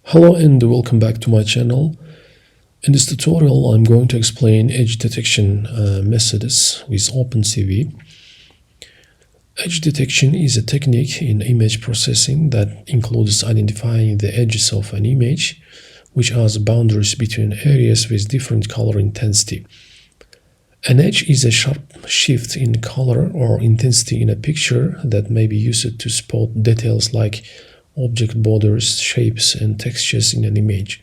Hello and welcome back to my channel. In this tutorial I'm going to explain edge detection methods with OpenCV. Edge detection is a technique in image processing that includes identifying the edges of an image, which has boundaries between areas with different color intensity. An edge is a sharp shift in color or intensity in a picture that may be used to spot details like object borders, shapes, and textures in an image.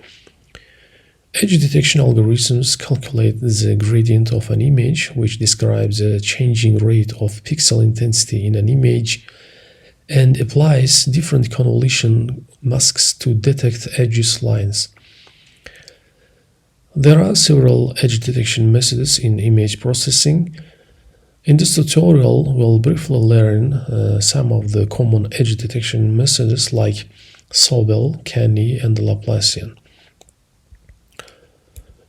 Edge detection algorithms calculate the gradient of an image, which describes the changing rate of pixel intensity in an image, and applies different convolution masks to detect edges lines. There are several edge detection methods in image processing. In this tutorial, we'll briefly learn some of the common edge detection methods like Sobel, Canny, and Laplacian.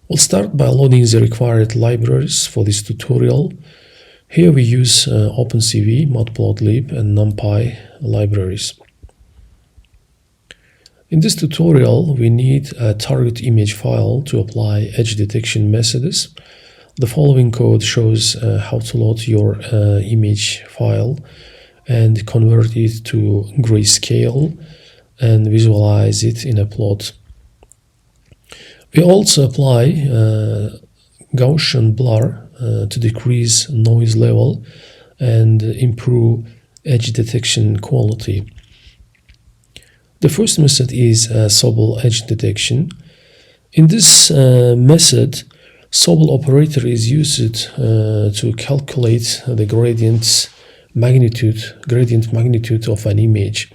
We'll start by loading the required libraries for this tutorial. Here we use OpenCV, Matplotlib, and NumPy libraries. In this tutorial, we need a target image file to apply edge detection methods. The following code shows how to load your image file and convert it to grayscale and visualize it in a plot. We also apply Gaussian blur to decrease noise level and improve edge detection quality. The first method is Sobel edge detection. In this method, Sobel operator is used to calculate the gradient magnitude of an image.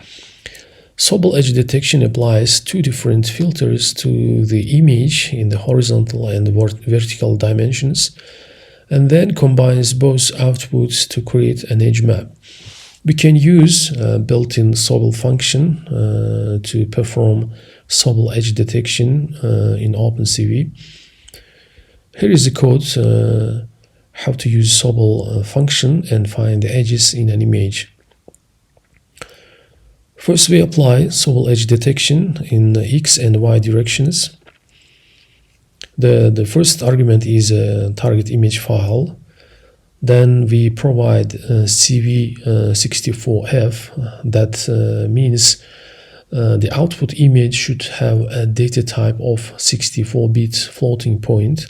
Sobel edge detection applies two different filters to the image in the horizontal and vertical dimensions, and then combines both outputs to create an edge map. We can use built-in Sobel function to perform Sobel edge detection in OpenCV. Here is the code how to use Sobel function and find the edges in an image. First, we apply Sobel edge detection in the X and Y directions. The first argument is a target image file. Then we provide CV64F, that means the output image should have a data type of 64-bit floating point.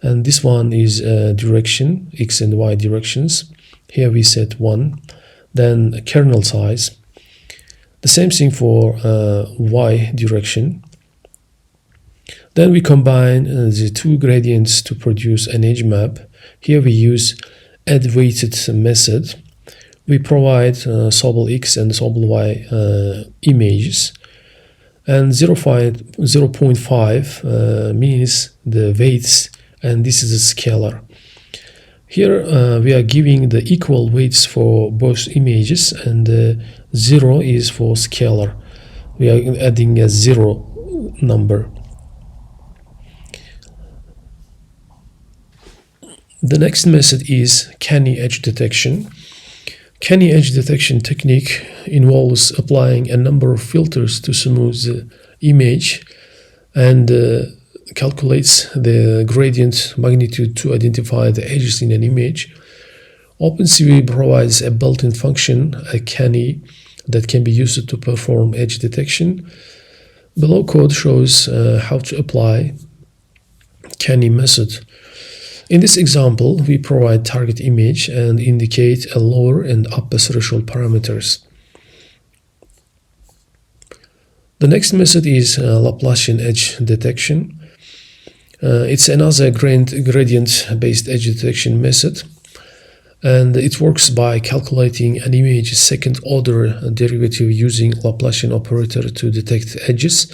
And this one is direction, X and Y directions. Here we set 1. Then kernel size. The same thing for Y direction. Then we combine the two gradients to produce an edge map. Here we use add-weighted method. We provide Sobel X and Sobel Y images. And 0.5 means the weights, and this is a scalar. Here we are giving the equal weights for both images, and 0 is for scalar. We are adding a 0 number. The next method is Canny edge detection. Canny edge detection technique involves applying a number of filters to smooth the image and calculates the gradient magnitude to identify the edges in an image. OpenCV provides a built-in function, a Canny, that can be used to perform edge detection. Below code shows how to apply Canny method. In this example, we provide target image and indicate a lower and upper threshold parameters. The next method is Laplacian edge detection. It's another gradient-based edge detection method, and it works by calculating an image's second-order derivative using Laplacian operator to detect edges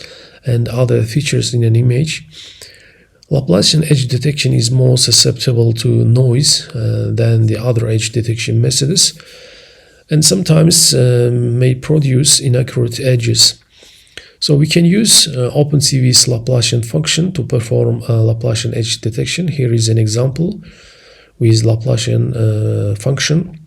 and other features in an image. Laplacian edge detection is more susceptible to noise than the other edge detection methods, and sometimes may produce inaccurate edges. So we can use OpenCV's Laplacian function to perform Laplacian edge detection. Here is an example with Laplacian function.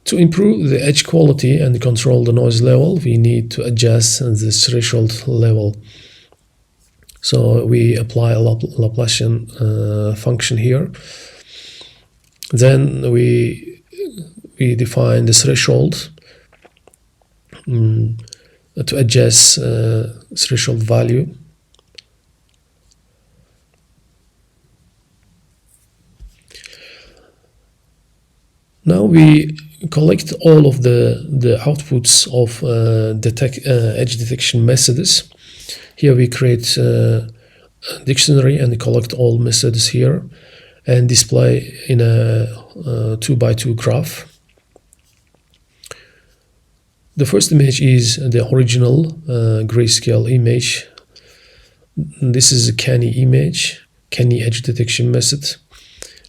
To improve the edge quality and control the noise level, we need to adjust the threshold level. So we apply a Laplacian function here. Then we define the threshold to adjust threshold value. Now we collect all of the outputs of edge detection methods. Here we create a dictionary and collect all methods here and display in a 2x2 graph. The first image is the original grayscale image. This is a Canny image, Canny edge detection method,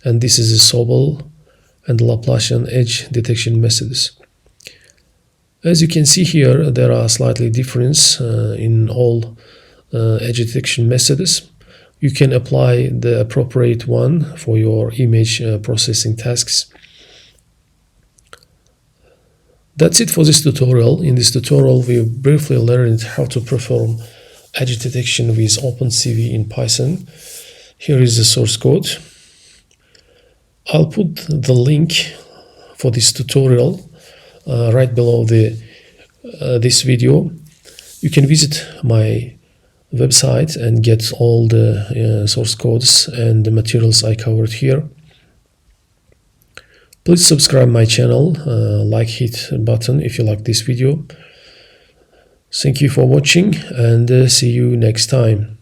and this is a Sobel and Laplacian edge detection methods. As you can see here, there are slightly difference in all edge detection methods. You can apply the appropriate one for your image processing tasks. That's it for this tutorial. In this tutorial, we briefly learned how to perform edge detection with OpenCV in Python. Here is the source code. I'll put the link for this tutorial right below this video. You can visit my website and get all the source codes and the materials I covered here. Please subscribe my channel, hit button if you like this video. Thank you for watching and see you next time.